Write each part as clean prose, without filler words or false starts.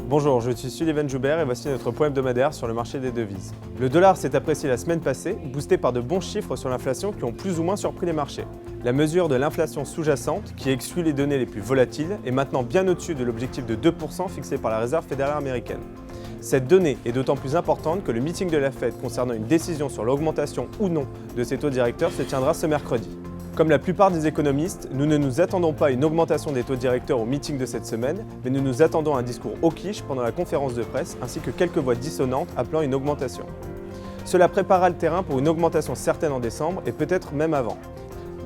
Bonjour, je suis Sullivan Joubert et voici notre point hebdomadaire sur le marché des devises. Le dollar s'est apprécié la semaine passée, boosté par de bons chiffres sur l'inflation qui ont plus ou moins surpris les marchés. La mesure de l'inflation sous-jacente, qui exclut les données les plus volatiles, est maintenant bien au-dessus de l'objectif de 2% fixé par la Réserve fédérale américaine. Cette donnée est d'autant plus importante que le meeting de la Fed concernant une décision sur l'augmentation ou non de ses taux directeurs se tiendra ce mercredi. Comme la plupart des économistes, nous ne nous attendons pas à une augmentation des taux directeurs au meeting de cette semaine, mais nous nous attendons à un discours hawkish pendant la conférence de presse, ainsi que quelques voix dissonantes appelant une augmentation. Cela préparera le terrain pour une augmentation certaine en décembre et peut-être même avant.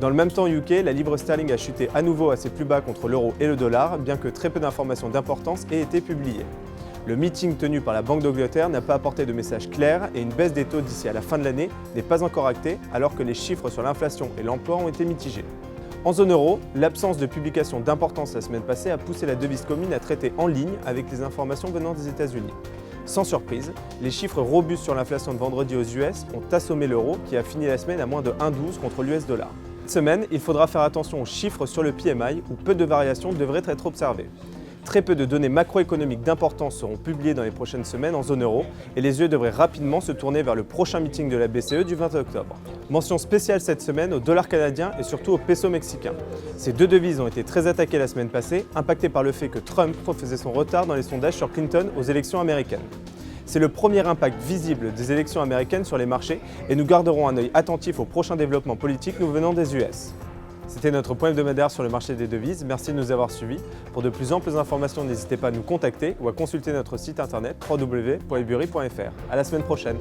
Dans le même temps UK, la livre sterling a chuté à nouveau à ses plus bas contre l'euro et le dollar, bien que très peu d'informations d'importance aient été publiées. Le meeting tenu par la Banque d'Angleterre n'a pas apporté de message clair et une baisse des taux d'ici à la fin de l'année n'est pas encore actée alors que les chiffres sur l'inflation et l'emploi ont été mitigés. En zone euro, l'absence de publication d'importance la semaine passée a poussé la devise commune à traiter en ligne avec les informations venant des États-Unis. Sans surprise, les chiffres robustes sur l'inflation de vendredi aux US ont assommé l'euro qui a fini la semaine à moins de 1,12 contre l'US dollar. Cette semaine, il faudra faire attention aux chiffres sur le PMI où peu de variations devraient être observées. Très peu de données macroéconomiques d'importance seront publiées dans les prochaines semaines en zone euro et les yeux devraient rapidement se tourner vers le prochain meeting de la BCE du 20 octobre. Mention spéciale cette semaine au dollar canadien et surtout au peso mexicain. Ces deux devises ont été très attaquées la semaine passée, impactées par le fait que Trump faisait son retard dans les sondages sur Clinton aux élections américaines. C'est le premier impact visible des élections américaines sur les marchés et nous garderons un œil attentif aux prochains développements politiques nous venant des US. C'était notre point hebdomadaire sur le marché des devises. Merci de nous avoir suivis. Pour de plus amples informations, n'hésitez pas à nous contacter ou à consulter notre site internet www.ebury.fr. À la semaine prochaine.